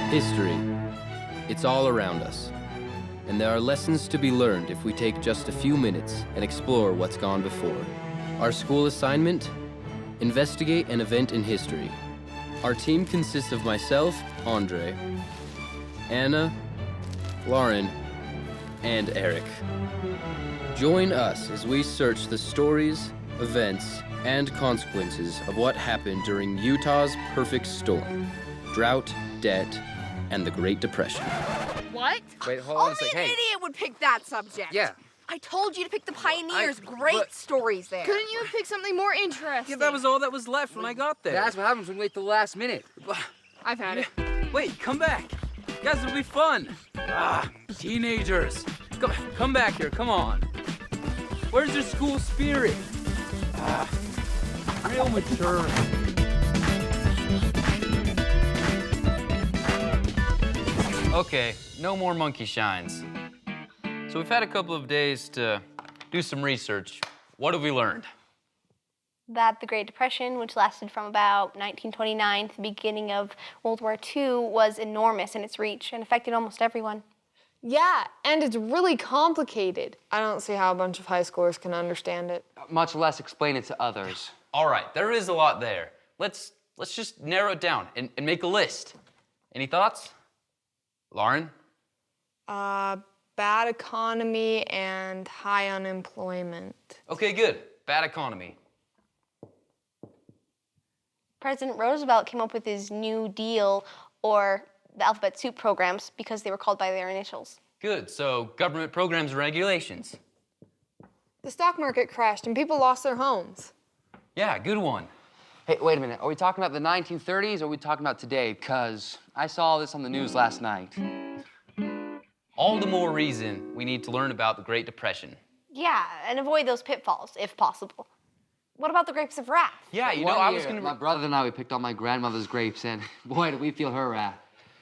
History. It's all around us. And there are lessons to be learned if we take just a few minutes and explore what's gone before. Our school assignment? Investigate an event in history. Our team consists of myself, Andre, Anna, Lauren, and Eric. Join us as we search the stories, events, and consequences of what happened during Utah's perfect storm: drought, debt, and the Great Depression. What? Wait, hold on a Only second. an Hey. idiot would pick that subject. Yeah. I told you to pick the pioneers. Great stories there. Couldn't you have picked something more interesting? Yeah, that was all that was left when I got there. That's what happens when you wait till the last minute. I've had it. Wait, come back. Guys, it'll be fun. Teenagers. Come back here, come on. Where's your school spirit? Real mature. Okay, no more monkey shines. So we've had a couple of days to do some research. What have we learned? That the Great Depression, which lasted from about 1929 to the beginning of World War II, was enormous in its reach and affected almost everyone. Yeah, and it's really complicated. I don't see how a bunch of high schoolers can understand it. Much less explain it to others. All right, there is a lot there. Let's just narrow it down and make a list. Any thoughts? Lauren? Bad economy and high unemployment. Okay, good. Bad economy. President Roosevelt came up with his New Deal, or the alphabet soup programs, because they were called by their initials. Good, so government programs and regulations. The stock market crashed and people lost their homes. Yeah, good one. Hey, wait a minute. Are we talking about the 1930s or are we talking about today? Because I saw this on the news last night. All the more reason we need to learn about the Great Depression. Yeah, and avoid those pitfalls, if possible. What about the grapes of wrath? Yeah, you know, I was gonna... My brother and I, we picked all my grandmother's grapes, and boy, did we feel her wrath.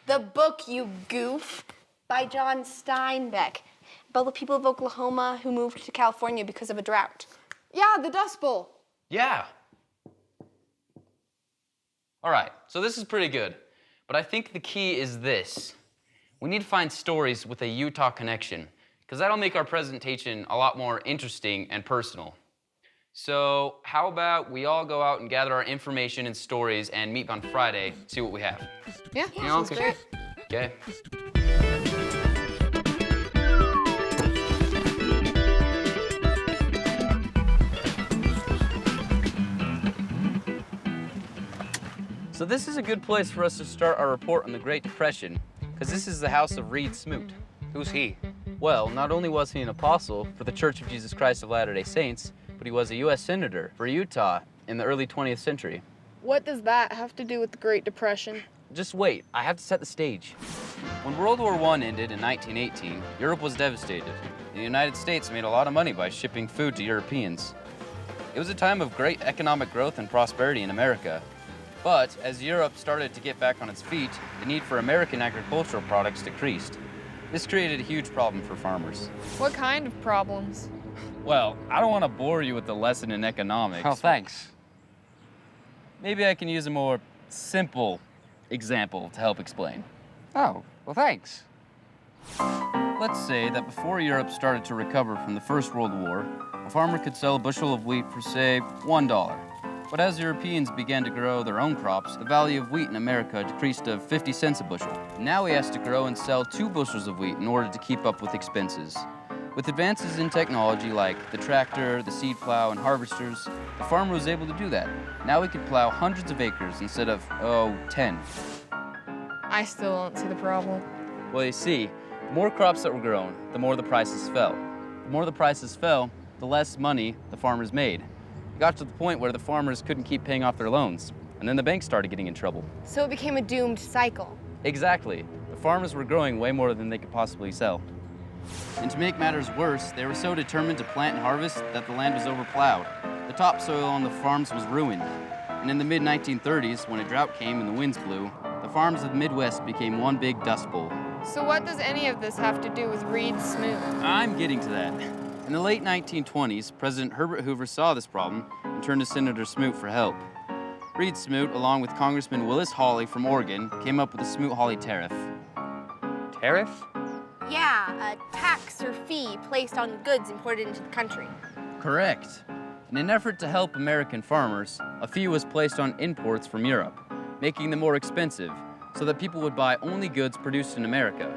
The book, you goof, by John Steinbeck, about the people of Oklahoma who moved to California because of a drought. Yeah, the Dust Bowl. Yeah. All right, so this is pretty good, but I think the key is this. We need to find stories with a Utah connection, because that'll make our presentation a lot more interesting and personal. So how about we all go out and gather our information and stories and meet on Friday, see what we have. Yeah, sounds great. Okay? So this is a good place for us to start our report on the Great Depression, because this is the house of Reed Smoot. Who's he? Well, not only was he an apostle for the Church of Jesus Christ of Latter-day Saints, but he was a U.S. Senator for Utah in the early 20th century. What does that have to do with the Great Depression? Just wait, I have to set the stage. When World War I ended in 1918, Europe was devastated. The United States made a lot of money by shipping food to Europeans. It was a time of great economic growth and prosperity in America. But as Europe started to get back on its feet, the need for American agricultural products decreased. This created a huge problem for farmers. What kind of problems? Well, I don't want to bore you with the lesson in economics. Oh, thanks. Maybe I can use a more simple example to help explain. Oh, well, thanks. Let's say that before Europe started to recover from the First World War, a farmer could sell a bushel of wheat for, say, $1. But as Europeans began to grow their own crops, the value of wheat in America decreased to 50 cents a bushel. Now he has to grow and sell 2 bushels of wheat in order to keep up with expenses. With advances in technology like the tractor, the seed plow, and harvesters, the farmer was able to do that. Now he could plow hundreds of acres instead of, 10. I still don't see the problem. Well, you see, the more crops that were grown, the more the prices fell. The more the prices fell, the less money the farmers made. It got to the point where the farmers couldn't keep paying off their loans, and then the banks started getting in trouble. So it became a doomed cycle. Exactly. The farmers were growing way more than they could possibly sell. And to make matters worse, they were so determined to plant and harvest that the land was overplowed. The topsoil on the farms was ruined. And in the mid-1930s, when a drought came and the winds blew, the farms of the Midwest became one big dust bowl. So what does any of this have to do with Reed Smoot? I'm getting to that. In the late 1920s, President Herbert Hoover saw this problem and turned to Senator Smoot for help. Reed Smoot, along with Congressman Willis Hawley from Oregon, came up with the Smoot-Hawley tariff. Tariff? Yeah, a tax or fee placed on goods imported into the country. Correct. In an effort to help American farmers, a fee was placed on imports from Europe, making them more expensive, so that people would buy only goods produced in America.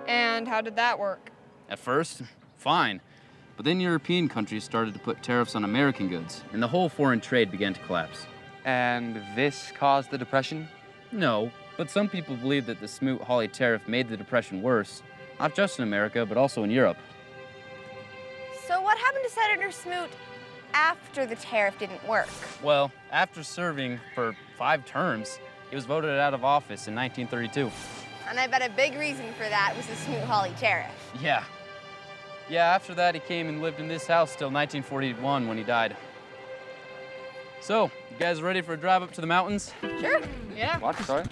And how did that work? At first, fine. But then European countries started to put tariffs on American goods, and the whole foreign trade began to collapse. And this caused the Depression? No, but some people believe that the Smoot-Hawley tariff made the Depression worse, not just in America, but also in Europe. So what happened to Senator Smoot after the tariff didn't work? Well, after serving for 5 terms, he was voted out of office in 1932. And I bet a big reason for that was the Smoot-Hawley tariff. Yeah. Yeah, after that, he came and lived in this house till 1941 when he died. So, you guys ready for a drive up to the mountains? Sure. Yeah. What? Sorry?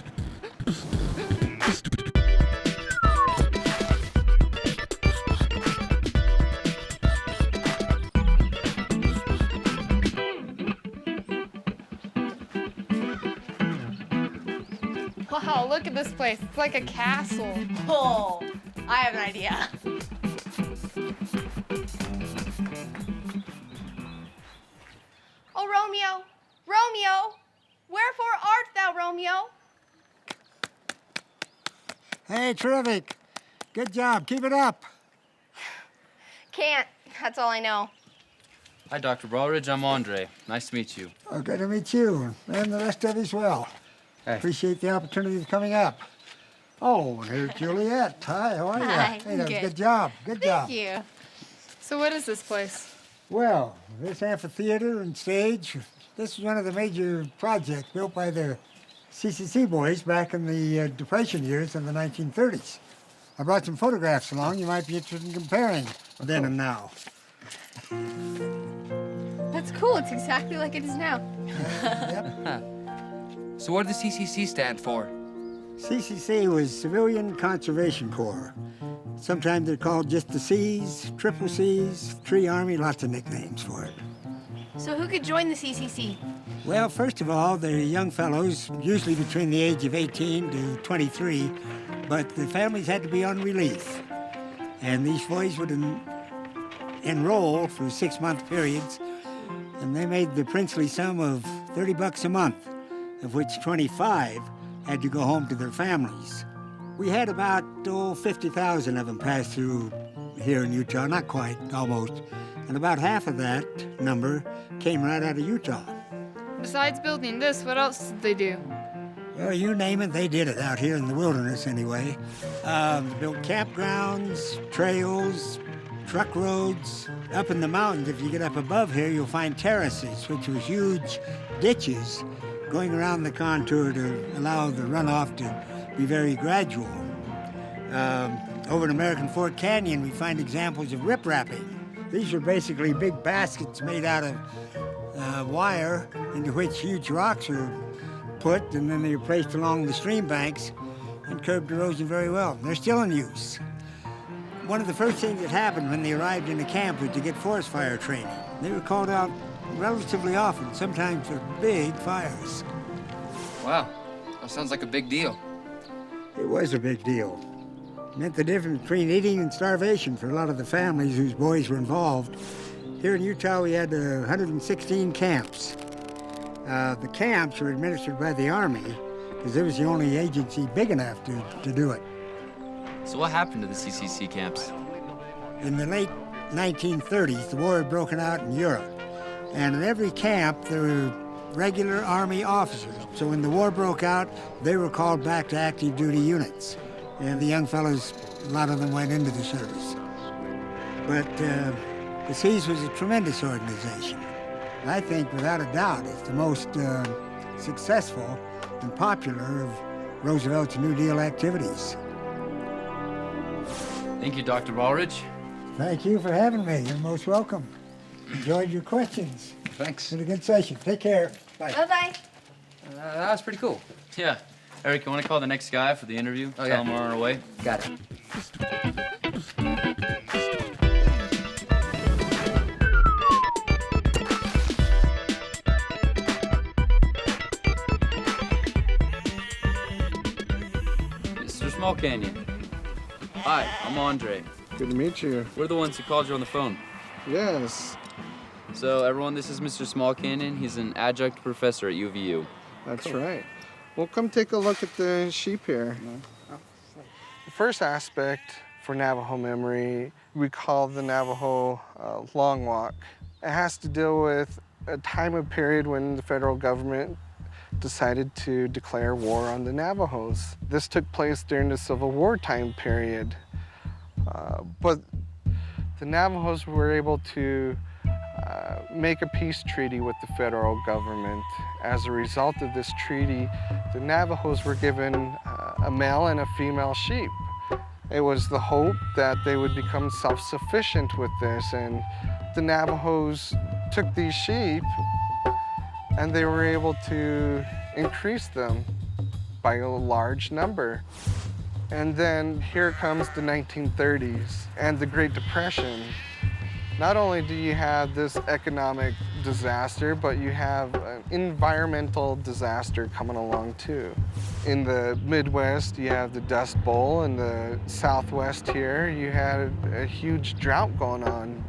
Wow, look at this place. It's like a castle. Oh, I have an idea. Oh, Romeo, Romeo, wherefore art thou, Romeo? Hey, terrific. Good job. Keep it up. Can't, that's all I know. Hi, Dr. Brawridge. I'm Andre. Nice to meet you. Oh, good to meet you, and the rest of you as well. Hey. Appreciate the opportunity of coming up. Oh, there's Juliet. Hi, how are you? Hi, Hey, that was a good. good job. Good job. Thank you. So what is this place? Well, this amphitheater and stage, this was one of the major projects built by the CCC boys back in the Depression years in the 1930s. I brought some photographs along. You might be interested in comparing then and now. That's cool, it's exactly like it is now. Yep. So what did the CCC stand for? CCC was Civilian Conservation Corps. Sometimes they're called just the Cs, Triple Cs, Tree Army, lots of nicknames for it. So who could join the CCC? Well, first of all, they're young fellows, usually between the age of 18 to 23, but the families had to be on relief. And these boys would enroll for 6-month periods, and they made the princely sum of $30 a month, of which 25 had to go home to their families. We had about 50,000 of them pass through here in Utah, not quite, almost. And about half of that number came right out of Utah. Besides building this, what else did they do? Well, you name it, they did it out here in the wilderness anyway. They built campgrounds, trails, truck roads. Up in the mountains, if you get up above here, you'll find terraces, which were huge ditches going around the contour to allow the runoff to be very gradual. Over in American Fork Canyon, we find examples of riprapping. These were basically big baskets made out of wire into which huge rocks were put, and then they were placed along the stream banks and curbed erosion very well. They're still in use. One of the first things that happened when they arrived in the camp was to get forest fire training. They were called out relatively often, sometimes for big fires. Wow, that sounds like a big deal. It was a big deal. It meant the difference between eating and starvation for a lot of the families whose boys were involved. Here in Utah, we had 116 camps. The camps were administered by the Army, because it was the only agency big enough to do it. So what happened to the CCC camps? In the late 1930s, the war had broken out in Europe. And in every camp, there were regular Army officers. So when the war broke out, they were called back to active duty units. And the young fellows, a lot of them went into the service. But the Seas was a tremendous organization. I think, without a doubt, it's the most successful and popular of Roosevelt's New Deal activities. Thank you, Dr. Brawridge. Thank you for having me. You're most welcome. Enjoyed your questions. Thanks. It's been a good session. Take care. Bye. Bye-bye. That was pretty cool. Yeah. Eric, you want to call the next guy for the interview? Oh, Tell yeah. him we're on our way. Got it. Small Canyon. Hi, I'm Andre. Good to meet you. We're the ones who called you on the phone. Yes, So everyone, this is Mr. Small Canyon. He's an adjunct professor at UVU. that's right. Well, come take a look at the sheep here. The first aspect for Navajo memory, we call the Navajo long walk. It has to deal with a time of period when the federal government decided to declare war on the Navajos. This took place during the Civil War time period. But the Navajos were able to make a peace treaty with the federal government. As a result of this treaty, the Navajos were given a male and a female sheep. It was the hope that they would become self-sufficient with this, and the Navajos took these sheep and they were able to increase them by a large number. And then here comes the 1930s and the Great Depression. Not only do you have this economic disaster, but you have an environmental disaster coming along too. In the Midwest, you have the Dust Bowl. In the Southwest here, you had a huge drought going on.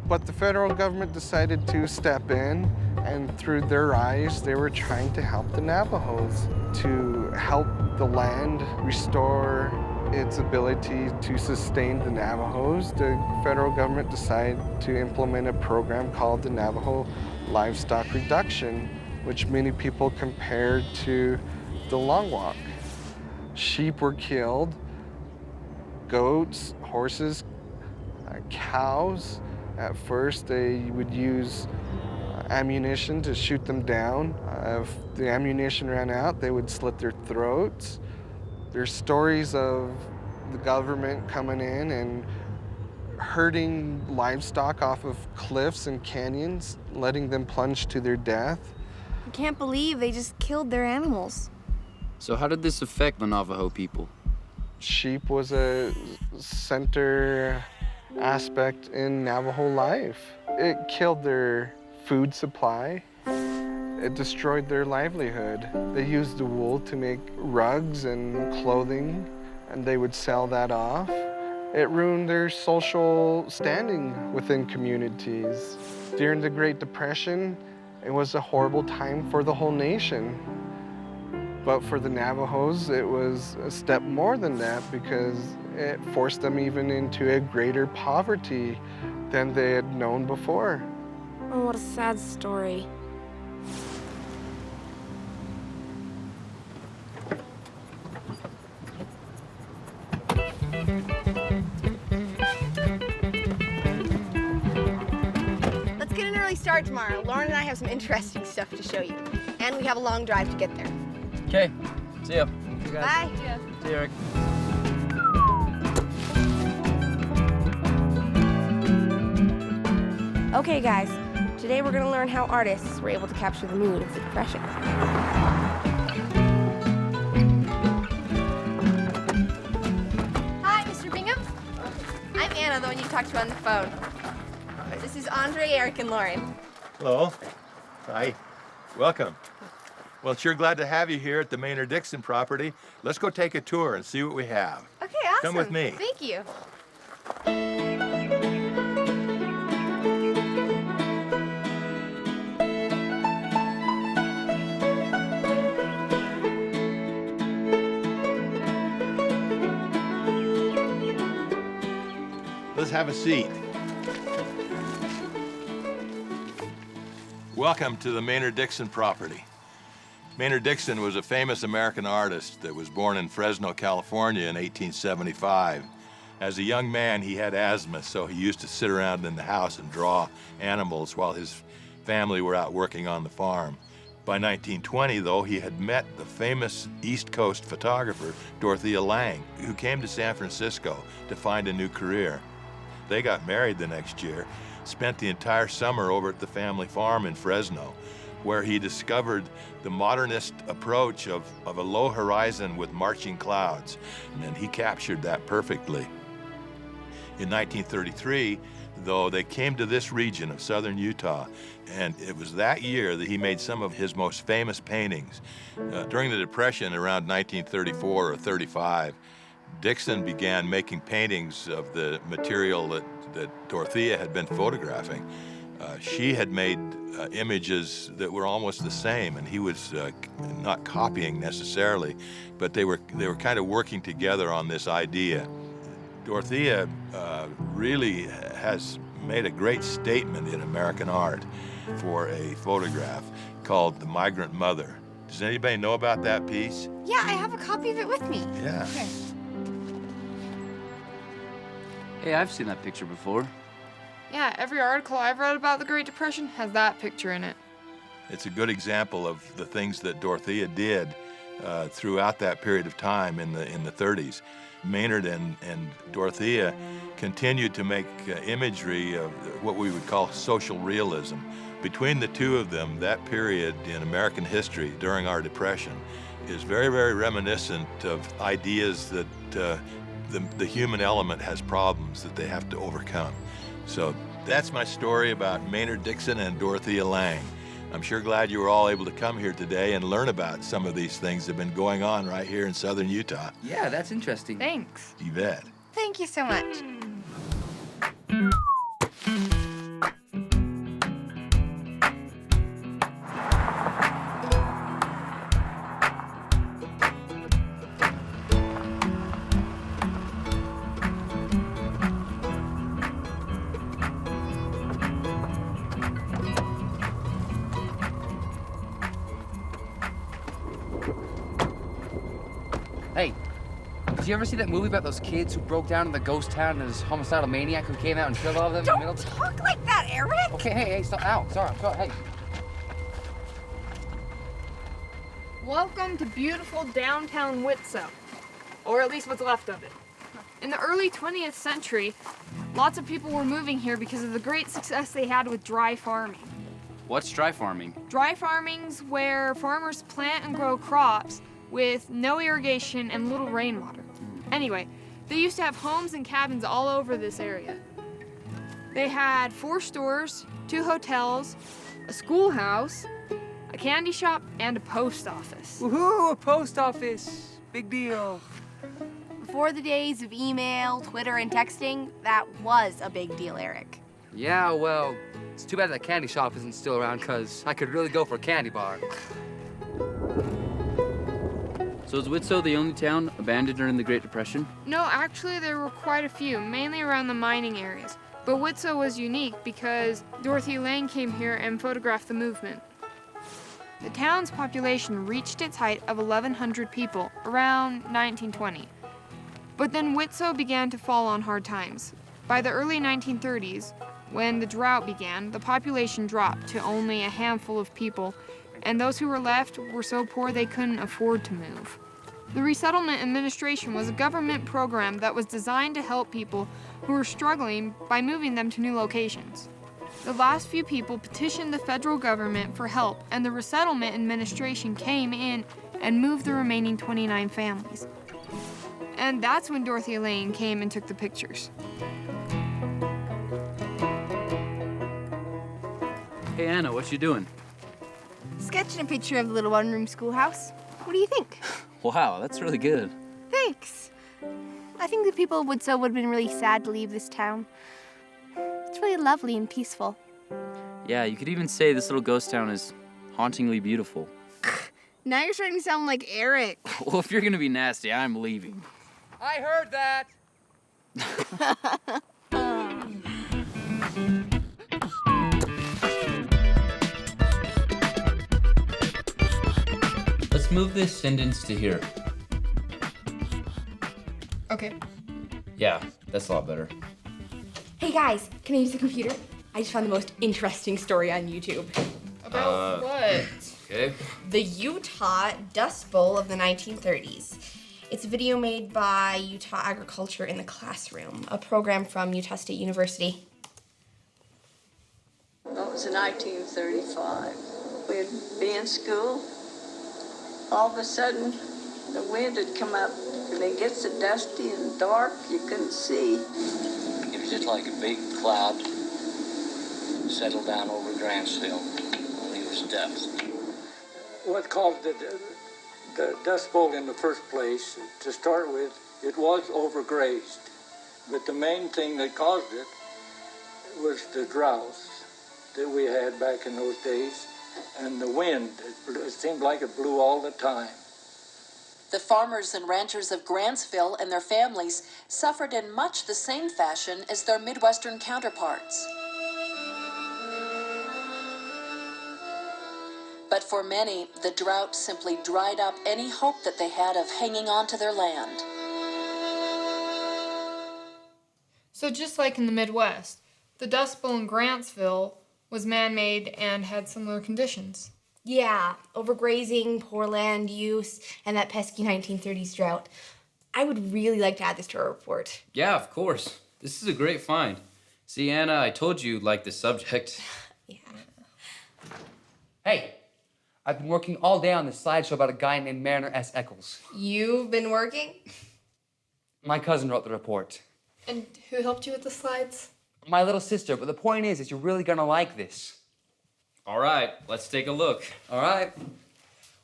But the federal government decided to step in, and through their eyes, they were trying to help the Navajos, to help the land restore its ability to sustain the Navajos. The federal government decided to implement a program called the Navajo Livestock Reduction, which many people compared to the Long Walk. Sheep were killed, goats, horses, cows. At first, they would use ammunition to shoot them down. If the ammunition ran out, they would slit their throats. There's stories of the government coming in and herding livestock off of cliffs and canyons, letting them plunge to their death. I can't believe they just killed their animals. So how did this affect the Navajo people? Sheep was a center aspect in Navajo life. It killed their food supply. It destroyed their livelihood. They used the wool to make rugs and clothing, and they would sell that off. It ruined their social standing within communities. During the Great Depression, it was a horrible time for the whole nation. But for the Navajos, it was a step more than that, because it forced them even into a greater poverty than they had known before. Oh, what a sad story. Let's get an early start tomorrow. Lauren and I have some interesting stuff to show you. And we have a long drive to get there. Okay, see ya. Bye. See you, Eric. Okay, guys. Today we're going to learn how artists were able to capture the mood of the Depression. Hi, Mr. Bingham. I'm Anna, the one you talked to on the phone. This is Andre, Eric, and Lauren. Hello. Hi. Welcome. Well, sure glad to have you here at the Maynard Dixon property. Let's go take a tour and see what we have. Okay, awesome. Come with me. Thank you. Let's have a seat. Welcome to the Maynard Dixon property. Maynard Dixon was a famous American artist that was born in Fresno, California in 1875. As a young man, he had asthma, so he used to sit around in the house and draw animals while his family were out working on the farm. By 1920, though, he had met the famous East Coast photographer, Dorothea Lange, who came to San Francisco to find a new career. They got married the next year, spent the entire summer over at the family farm in Fresno, where he discovered the modernist approach of a low horizon with marching clouds, and he captured that perfectly. In 1933, though they came to this region of southern Utah, and it was that year that he made some of his most famous paintings. During the Depression around 1934 or 35, Dixon began making paintings of the material that Dorothea had been photographing. She had made images that were almost the same, and he was not copying necessarily, but they were kind of working together on this idea. Dorothea really has made a great statement in American art for a photograph called The Migrant Mother. Does anybody know about that piece? Yeah, I have a copy of it with me. Yeah. Okay. Hey, I've seen that picture before. Yeah, every article I've read about the Great Depression has that picture in it. It's a good example of the things that Dorothea did throughout that period of time in the 30s. Maynard and Dorothea continued to make imagery of what we would call social realism. Between the two of them, that period in American history during our Depression is very, very reminiscent of ideas that the human element has problems that they have to overcome. So that's my story about Maynard Dixon and Dorothea Lange. I'm sure glad you were all able to come here today and learn about some of these things that have been going on right here in southern Utah. Yeah, that's interesting. Thanks. You bet. Thank you so much. Hey, did you ever see that movie about those kids who broke down in the ghost town and this homicidal maniac who came out and killed all of them in the middle? Don't talk like that, Eric! Okay, hey, stop. Ow, sorry, hey. Welcome to beautiful downtown Whitsett, or at least what's left of it. In the early 20th century, lots of people were moving here because of the great success they had with dry farming. What's dry farming? Dry farming's where farmers plant and grow crops with no irrigation and little rainwater. Anyway, they used to have homes and cabins all over this area. They had 4 stores, 2 hotels, a schoolhouse, a candy shop, and a post office. Woohoo, a post office. Big deal. Before the days of email, Twitter, and texting, that was a big deal, Eric. Yeah, well, it's too bad that candy shop isn't still around, because I could really go for a candy bar. So is Whitsett the only town abandoned during the Great Depression? No, actually there were quite a few, mainly around the mining areas. But Whitsett was unique because Dorothea Lange came here and photographed the movement. The town's population reached its height of 1,100 people around 1920. But then Whitsett began to fall on hard times. By the early 1930s, when the drought began, the population dropped to only a handful of people, and those who were left were so poor they couldn't afford to move. The Resettlement Administration was a government program that was designed to help people who were struggling by moving them to new locations. The last few people petitioned the federal government for help, and the Resettlement Administration came in and moved the remaining 29 families. And that's when Dorothea Lange came and took the pictures. Hey, Anna, what you doing? Sketching a picture of the little one-room schoolhouse. What do you think? Wow, that's really good. Thanks. I think the people of Whitsett would have been really sad to leave this town. It's really lovely and peaceful. Yeah, you could even say this little ghost town is hauntingly beautiful. Now you're starting to sound like Eric. Well, if you're gonna be nasty, I'm leaving. I heard that. Let's move this sentence to here. Okay. Yeah, that's a lot better. Hey guys, can I use the computer? I just found the most interesting story on YouTube. About what? Okay. The Utah Dust Bowl of the 1930s. It's a video made by Utah Agriculture in the Classroom, a program from Utah State University. Well, it was in 1935. We'd be in school. All of a sudden, the wind had come up, and it gets so dusty and dark, you couldn't see. just like a big cloud settled down over Grantsville. Only it was dust. What caused the Dust Bowl in the first place, to start with, it was overgrazed. But the main thing that caused it was the droughts that we had back in those days, and the wind. It seemed like it blew all the time. The farmers and ranchers of Grantsville and their families suffered in much the same fashion as their Midwestern counterparts. But for many, the drought simply dried up any hope that they had of hanging on to their land. So just like in the Midwest, the Dust Bowl in Grantsville was man-made and had similar conditions. Yeah, overgrazing, poor land use, and that pesky 1930s drought. I would really like to add this to our report. Yeah, of course. This is a great find. See, Anna, I told you you'd like this subject. Hey, I've been working all day on this slideshow about a guy named Mariner S. Eccles. You've been working? My cousin wrote the report. And who helped you with the slides? My little sister, but the point is you're really gonna like this. All right, let's take a look. All right.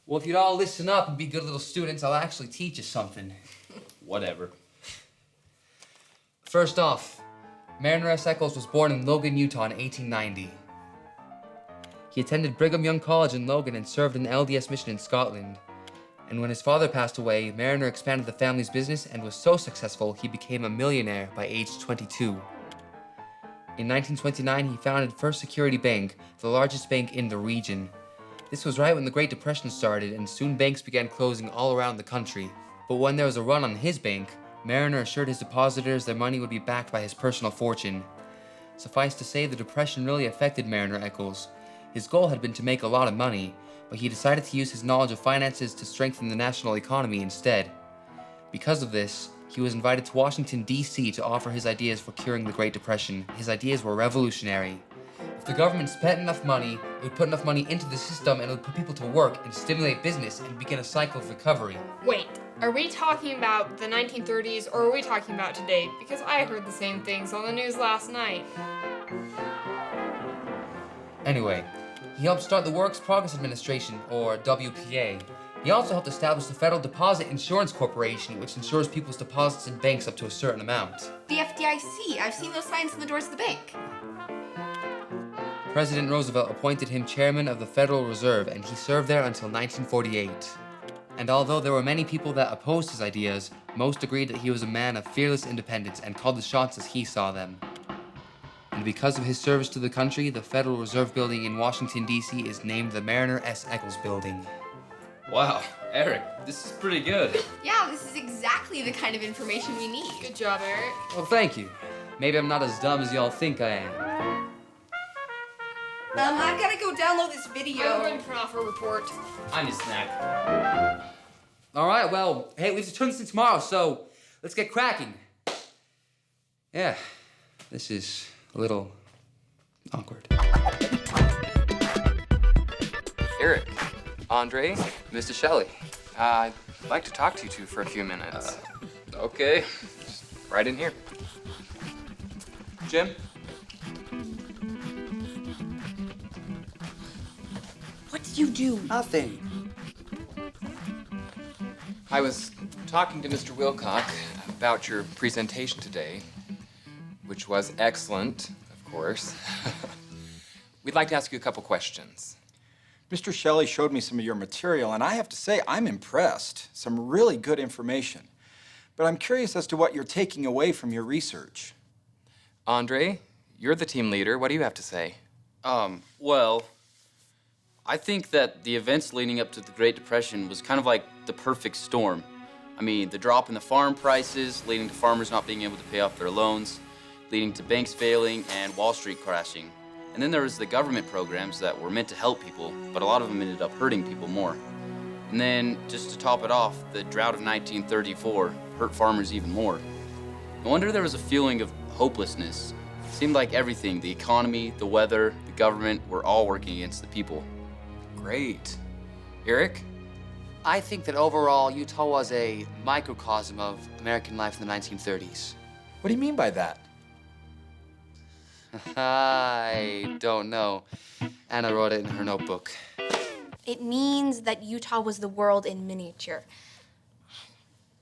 Well, if you'd all listen up and be good little students, I'll actually teach you something. Whatever. First off, Mariner S. Eccles was born in Logan, Utah in 1890. He attended Brigham Young College in Logan and served an LDS mission in Scotland. And when his father passed away, Mariner expanded the family's business and was so successful he became a millionaire by age 22. In 1929, he founded First Security Bank, the largest bank in the region. This was right when the Great Depression started, and soon banks began closing all around the country. But when there was a run on his bank, Mariner assured his depositors their money would be backed by his personal fortune. Suffice to say, the Depression really affected Mariner Eccles. His goal had been to make a lot of money, but he decided to use his knowledge of finances to strengthen the national economy instead. Because of this, he was invited to Washington, D.C. to offer his ideas for curing the Great Depression. His ideas were revolutionary. If the government spent enough money, it would put enough money into the system and it would put people to work and stimulate business and begin a cycle of recovery. Wait, are we talking about the 1930s or are we talking about today? Because I heard the same things on the news last night. Anyway, he helped start the Works Progress Administration, or WPA. He also helped establish the Federal Deposit Insurance Corporation, which insures people's deposits in banks up to a certain amount. The FDIC. I've seen those signs on the doors of the bank. President Roosevelt appointed him chairman of the Federal Reserve, and he served there until 1948. And although there were many people that opposed his ideas, most agreed that he was a man of fearless independence and called the shots as he saw them. And because of his service to the country, the Federal Reserve Building in Washington, D.C. is named the Mariner S. Eccles Building. Wow, Eric, this is pretty good. Yeah, this is exactly the kind of information we need. Good job, Eric. Well, thank you. Maybe I'm not as dumb as y'all think I am. I've gotta go download this video. I'm going to print off a report. I need a snack. All right, well, hey, we have to turn this in tomorrow, so let's get cracking. Yeah, this is a little awkward. Eric, Andre, Mr. Shelley, I'd like to talk to you two for a few minutes. Okay. Just right in here. Jim? What did you do? Nothing. I was talking to Mr. Wilcock about your presentation today, which was excellent, of course. We'd like to ask you a couple questions. Mr. Shelley showed me some of your material, and I have to say, I'm impressed. Some really good information. But I'm curious as to what you're taking away from your research. Andre, you're the team leader. What do you have to say? Well, I think that the events leading up to the Great Depression was kind of like the perfect storm. I mean, the drop in the farm prices, leading to farmers not being able to pay off their loans, leading to banks failing and Wall Street crashing. And then there was the government programs that were meant to help people, but a lot of them ended up hurting people more. And then, just to top it off, the drought of 1934 hurt farmers even more. No wonder there was a feeling of hopelessness. It seemed like everything, the economy, the weather, the government, were all working against the people. Great. Eric? I think that overall, Utah was a microcosm of American life in the 1930s. What do you mean by that? I don't know. Anna wrote it in her notebook. It means that Utah was the world in miniature.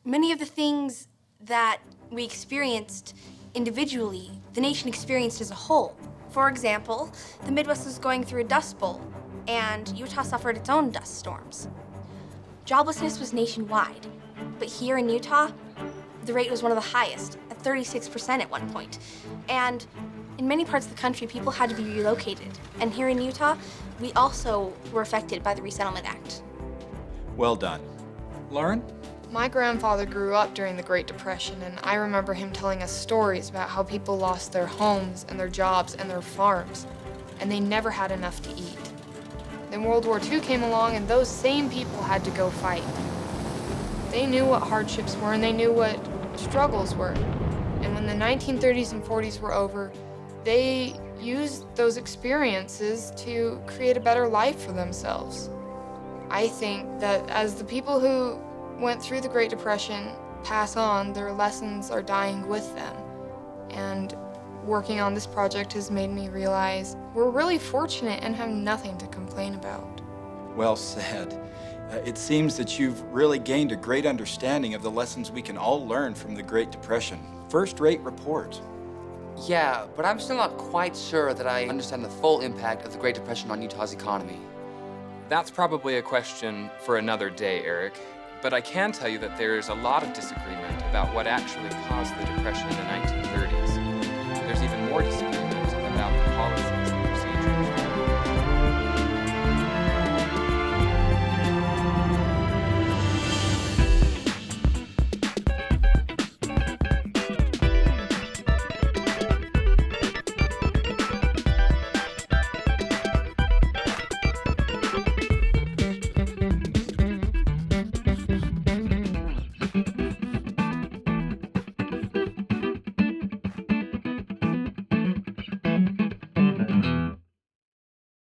Many of the things that we experienced individually, the nation experienced as a whole. For example, the Midwest was going through a dust bowl, and Utah suffered its own dust storms. Joblessness was nationwide, but here in Utah, the rate was one of the highest, at 36% at one point. And in many parts of the country, people had to be relocated. And here in Utah, we also were affected by the Resettlement Act. Well done. Lauren? My grandfather grew up during the Great Depression, and I remember him telling us stories about how people lost their homes and their jobs and their farms, and they never had enough to eat. Then World War II came along, and those same people had to go fight. They knew what hardships were, and they knew what struggles were. And when the 1930s and 40s were over, they used those experiences to create a better life for themselves. I think that as the people who went through the Great Depression pass on, their lessons are dying with them. And working on this project has made me realize we're really fortunate and have nothing to complain about. Well said. It seems that you've really gained a great understanding of the lessons we can all learn from the Great Depression. First-rate report. Yeah, but I'm still not quite sure that I understand the full impact of the Great Depression on Utah's economy. That's probably a question for another day, Eric. But I can tell you that there's a lot of disagreement about what actually caused the Depression in the 1930s.